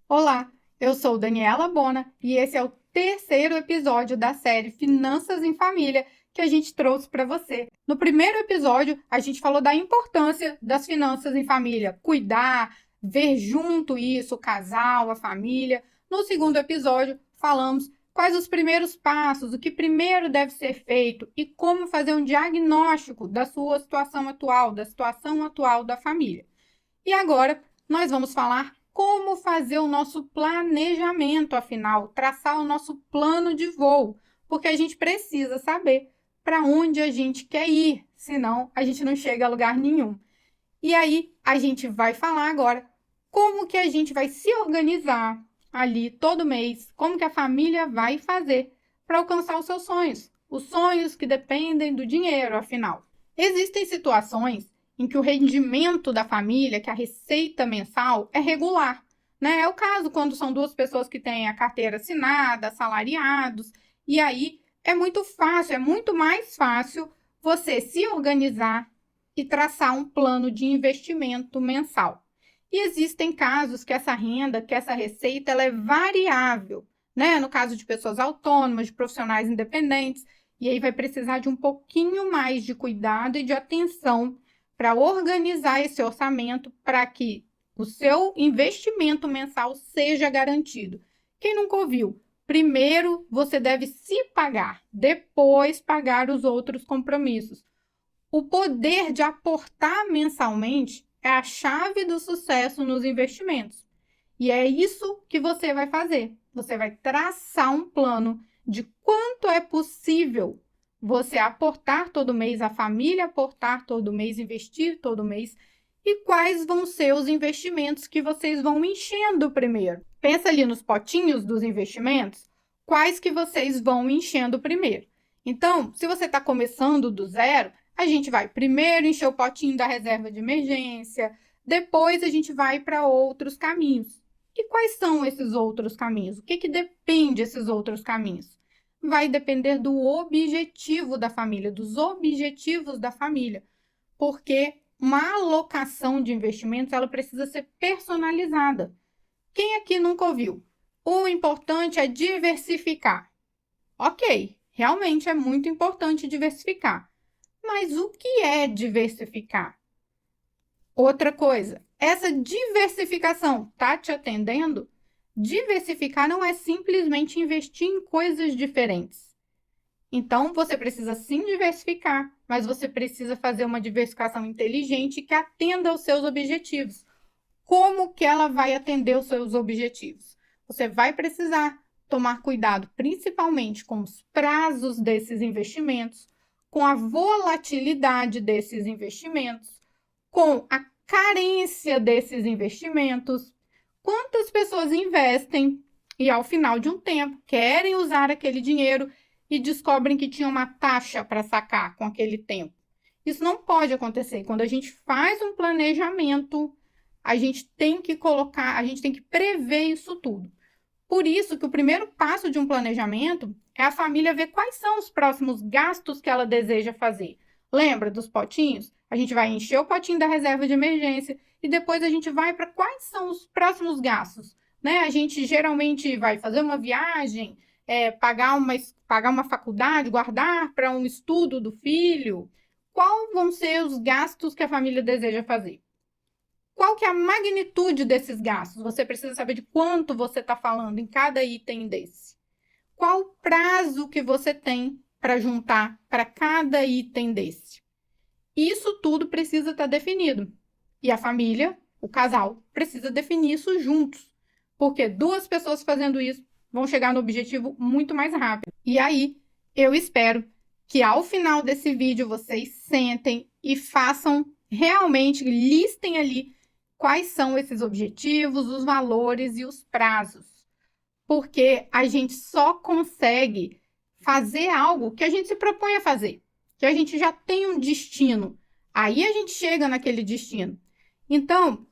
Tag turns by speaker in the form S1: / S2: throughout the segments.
S1: Olá, eu sou Daniela Bona e esse é o terceiro episódio da série Finanças em Família que a gente trouxe para você. No primeiro episódio, a gente falou da importância das finanças em família, cuidar, ver junto isso, o casal, a família. No segundo episódio, falamos quais os primeiros passos, o que primeiro deve ser feito e como fazer um diagnóstico da sua situação atual, da situação atual da família. E agora nós vamos falar como fazer o nosso planejamento, afinal, traçar o nosso plano de voo, porque a gente precisa saber para onde a gente quer ir, senão a gente não chega a lugar nenhum. E aí a gente vai falar agora como que a gente vai se organizar ali todo mês, como que a família vai fazer para alcançar os seus sonhos, os sonhos que dependem do dinheiro, afinal. Existem situações em que o rendimento da família, que a receita mensal é regular, né? É o caso quando são duas pessoas que têm a carteira assinada, assalariados, e aí é muito fácil, é muito mais fácil você se organizar e traçar um plano de investimento mensal. E existem casos que essa renda, que essa receita, ela é variável, né? No caso de pessoas autônomas, de profissionais independentes, e aí vai precisar de um pouquinho mais de cuidado e de atenção para organizar esse orçamento para que o seu investimento mensal seja garantido. Quem nunca ouviu? Primeiro você deve se pagar, depois pagar os outros compromissos. O poder de aportar mensalmente é a chave do sucesso nos investimentos. E é isso que você vai fazer. Você vai traçar um plano de quanto é possível você aportar todo mês, a família aportar todo mês, investir todo mês, e quais vão ser os investimentos que vocês vão enchendo primeiro. Pensa ali nos potinhos dos investimentos, quais que vocês vão enchendo primeiro. Então, se você está começando do zero, a gente vai primeiro encher o potinho da reserva de emergência, depois a gente vai para outros caminhos. E quais são esses outros caminhos? O que depende desses outros caminhos? Vai depender do objetivo da família, dos objetivos da família, porque uma alocação de investimentos ela precisa ser personalizada. Quem aqui nunca ouviu? O importante é diversificar. Ok, realmente é muito importante diversificar. Mas o que é diversificar? Outra coisa, essa diversificação está te atendendo? Diversificar não é simplesmente investir em coisas diferentes. Então, você precisa sim diversificar, mas você precisa fazer uma diversificação inteligente que atenda aos seus objetivos. Como que ela vai atender os seus objetivos? Você vai precisar tomar cuidado, principalmente com os prazos desses investimentos, com a volatilidade desses investimentos, com a carência desses investimentos. Quantas pessoas investem e, ao final de um tempo, querem usar aquele dinheiro e descobrem que tinha uma taxa para sacar com aquele tempo? Isso não pode acontecer. Quando a gente faz um planejamento, a gente tem que colocar, a gente tem que prever isso tudo. Por isso que o primeiro passo de um planejamento é a família ver quais são os próximos gastos que ela deseja fazer. Lembra dos potinhos? A gente vai encher o potinho da reserva de emergência e depois a gente vai para quais são os próximos gastos. Né? A gente geralmente vai fazer uma viagem, pagar uma faculdade, guardar para um estudo do filho. Quais vão ser os gastos que a família deseja fazer? Qual que é a magnitude desses gastos? Você precisa saber de quanto você está falando em cada item desse. Qual o prazo que você tem para juntar para cada item desse? Isso tudo precisa estar definido. E a família, o casal, precisa definir isso juntos. Porque duas pessoas fazendo isso vão chegar no objetivo muito mais rápido. E aí, eu espero que ao final desse vídeo vocês sentem e façam realmente, listem ali quais são esses objetivos, os valores e os prazos. Porque a gente só consegue fazer algo que a gente se propõe a fazer, que a gente já tem um destino. Aí a gente chega naquele destino. Então,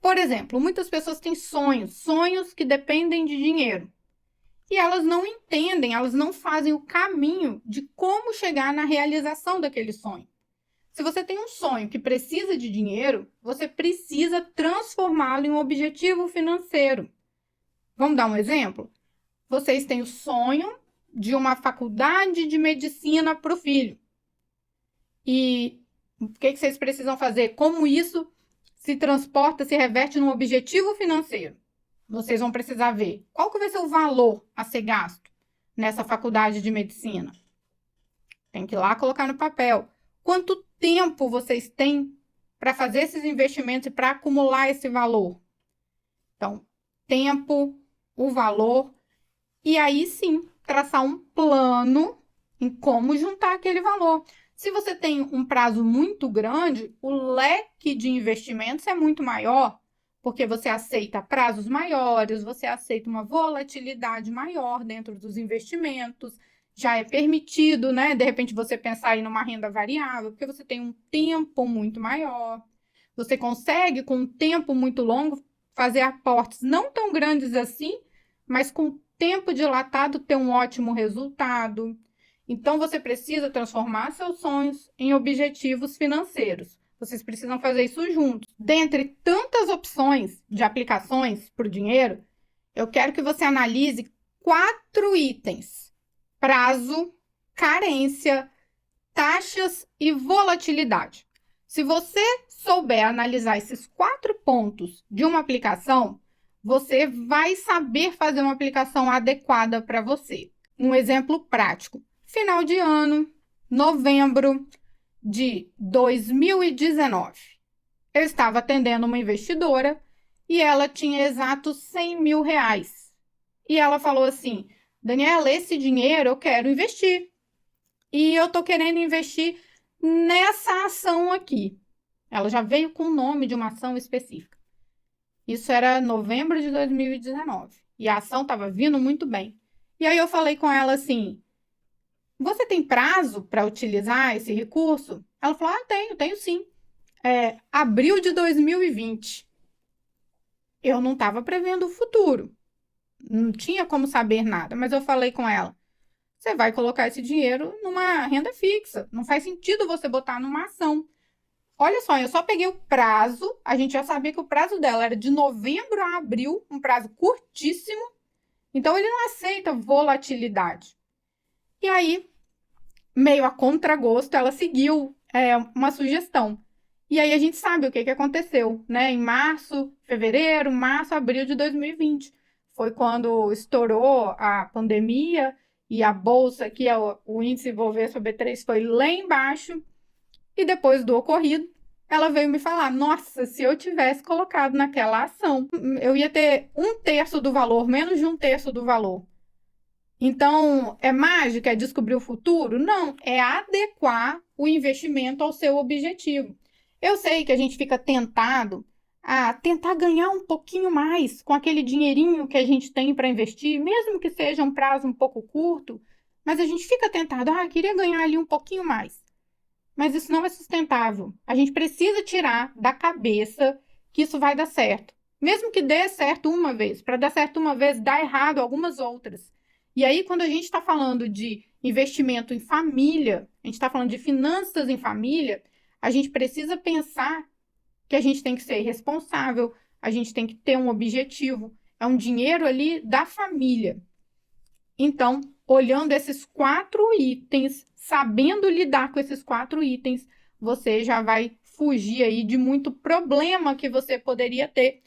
S1: por exemplo, muitas pessoas têm sonhos que dependem de dinheiro. E elas não entendem, elas não fazem o caminho de como chegar na realização daquele sonho. Se você tem um sonho que precisa de dinheiro, você precisa transformá-lo em um objetivo financeiro. Vamos dar um exemplo? Vocês têm o sonho de uma faculdade de medicina para o filho. E o que vocês precisam fazer? Como isso se transporta, se reverte num objetivo financeiro? Vocês vão precisar ver qual que vai ser o valor a ser gasto nessa faculdade de medicina. Tem que ir lá colocar no papel. Quanto tempo vocês têm para fazer esses investimentos e para acumular esse valor? Então, tempo, o valor, e aí sim, traçar um plano em como juntar aquele valor. Se você tem um prazo muito grande, o leque de investimentos é muito maior, porque você aceita prazos maiores, você aceita uma volatilidade maior dentro dos investimentos, já é permitido, né? De repente você pensar em uma renda variável, porque você tem um tempo muito maior. Você consegue, com um tempo muito longo, fazer aportes não tão grandes assim, mas com tempo dilatado ter um ótimo resultado. Então, você precisa transformar seus sonhos em objetivos financeiros. Vocês precisam fazer isso juntos. Dentre tantas opções de aplicações para o dinheiro, eu quero que você analise 4 itens: prazo, carência, taxas e volatilidade. Se você souber analisar esses 4 pontos de uma aplicação, você vai saber fazer uma aplicação adequada para você. Um exemplo prático: final de ano, novembro de 2019. Eu estava atendendo uma investidora e ela tinha exatos 100 mil reais. E ela falou assim: Daniela, esse dinheiro eu quero investir. E eu estou querendo investir nessa ação aqui. Ela já veio com o nome de uma ação específica. Isso era novembro de 2019. E a ação estava vindo muito bem. E aí eu falei com ela assim: você tem prazo para utilizar esse recurso? Ela falou: tenho sim. Abril de 2020. Eu não estava prevendo o futuro. Não tinha como saber nada, mas eu falei com ela: você vai colocar esse dinheiro numa renda fixa. Não faz sentido você botar numa ação. Olha só, eu só peguei o prazo, a gente já sabia que o prazo dela era de novembro a abril, um prazo curtíssimo, então ele não aceita volatilidade. E aí, meio a contragosto, ela seguiu uma sugestão. E aí a gente sabe o que aconteceu, né? Em fevereiro, março, abril de 2020. Foi quando estourou a pandemia e a bolsa, que é o índice Bovespa B3, foi lá embaixo. E depois do ocorrido, ela veio me falar: nossa, se eu tivesse colocado naquela ação, eu ia ter 1/3 do valor, menos de 1/3 do valor. Então, é mágica? É descobrir o futuro? Não, é adequar o investimento ao seu objetivo. Eu sei que a gente fica tentado a tentar ganhar um pouquinho mais com aquele dinheirinho que a gente tem para investir, mesmo que seja um prazo um pouco curto, mas a gente fica tentado: queria ganhar ali um pouquinho mais. Mas isso não é sustentável. A gente precisa tirar da cabeça que isso vai dar certo. Mesmo que dê certo uma vez, para dar certo uma vez, dá errado algumas outras. E aí, quando a gente está falando de investimento em família, a gente está falando de finanças em família, a gente precisa pensar que a gente tem que ser responsável, a gente tem que ter um objetivo. É um dinheiro ali da família. Então, olhando esses 4 itens, sabendo lidar com esses 4 itens, você já vai fugir aí de muito problema que você poderia ter.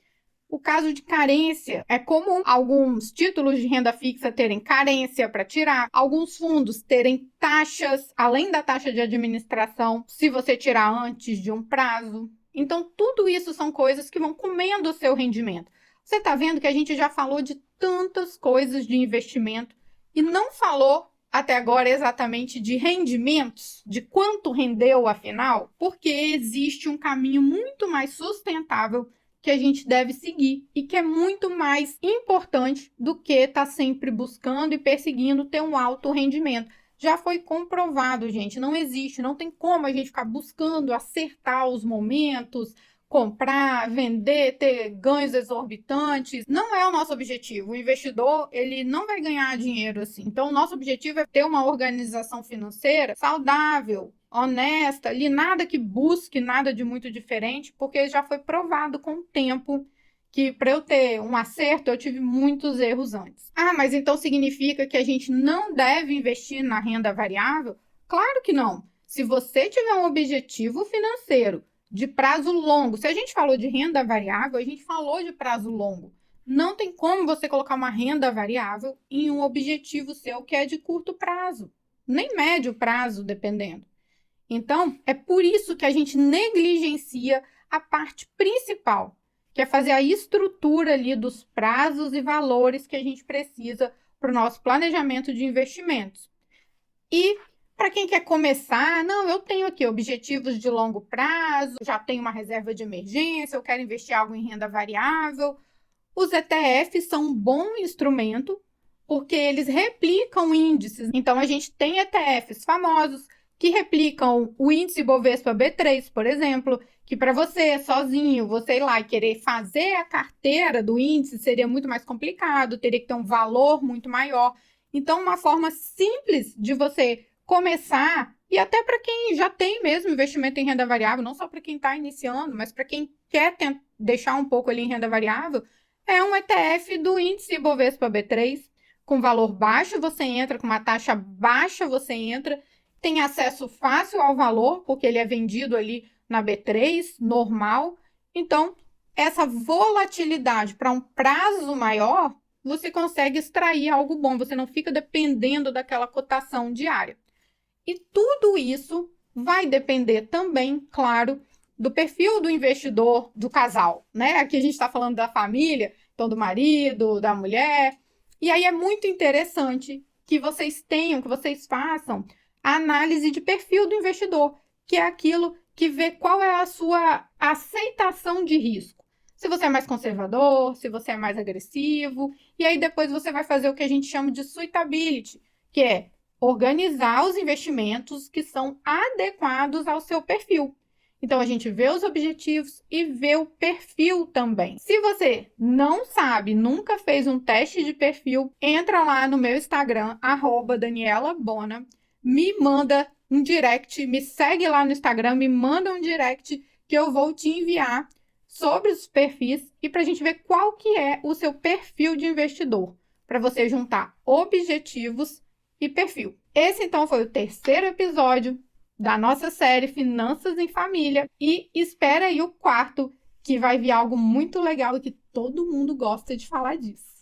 S1: O caso de carência: é comum alguns títulos de renda fixa terem carência para tirar, alguns fundos terem taxas, além da taxa de administração, se você tirar antes de um prazo. Então, tudo isso são coisas que vão comendo o seu rendimento. Você está vendo que a gente já falou de tantas coisas de investimento e não falou até agora exatamente de rendimentos, de quanto rendeu afinal, porque existe um caminho muito mais sustentável que a gente deve seguir e que é muito mais importante do que estar sempre buscando e perseguindo ter um alto rendimento. Já foi comprovado, gente, não existe, não tem como a gente ficar buscando acertar os momentos, comprar, vender, ter ganhos exorbitantes. Não é o nosso objetivo. O investidor, ele não vai ganhar dinheiro assim. Então, o nosso objetivo é ter uma organização financeira saudável, honesta, ali nada que busque nada de muito diferente, porque já foi provado com o tempo que para eu ter um acerto, eu tive muitos erros antes. Ah, mas então significa que a gente não deve investir na renda variável? Claro que não. Se você tiver um objetivo financeiro de prazo longo, se a gente falou de renda variável, a gente falou de prazo longo. Não tem como você colocar uma renda variável em um objetivo seu que é de curto prazo, nem médio prazo, dependendo. Então, é por isso que a gente negligencia a parte principal, que é fazer a estrutura ali dos prazos e valores que a gente precisa para o nosso planejamento de investimentos. E para quem quer começar, não, eu tenho aqui objetivos de longo prazo, já tenho uma reserva de emergência, eu quero investir algo em renda variável. Os ETFs são um bom instrumento porque eles replicam índices. Então, a gente tem ETFs famosos que replicam o índice Bovespa B3, por exemplo, que para você sozinho, você ir lá e querer fazer a carteira do índice seria muito mais complicado, teria que ter um valor muito maior. Então, uma forma simples de você começar, e até para quem já tem mesmo investimento em renda variável, não só para quem está iniciando, mas para quem quer deixar um pouco ali em renda variável, é um ETF do índice Bovespa B3, com valor baixo você entra, com uma taxa baixa você entra, tem acesso fácil ao valor, porque ele é vendido ali na B3, normal. Então, essa volatilidade para um prazo maior, você consegue extrair algo bom, você não fica dependendo daquela cotação diária. E tudo isso vai depender também, claro, do perfil do investidor, do casal, né? Aqui a gente está falando da família, então do marido, da mulher. E aí é muito interessante que vocês tenham, que vocês façam a análise de perfil do investidor, que é aquilo que vê qual é a sua aceitação de risco. Se você é mais conservador, se você é mais agressivo, e aí depois você vai fazer o que a gente chama de suitability, que é organizar os investimentos que são adequados ao seu perfil. Então, a gente vê os objetivos e vê o perfil também. Se você não sabe, nunca fez um teste de perfil, entra lá no meu Instagram, @DanielaBona, me manda um direct, me segue lá no Instagram, me manda um direct que eu vou te enviar sobre os perfis e para a gente ver qual que é o seu perfil de investidor, para você juntar objetivos e perfil. Esse, então, foi o terceiro episódio da nossa série Finanças em Família e espera aí o quarto, que vai vir algo muito legal e que todo mundo gosta de falar disso.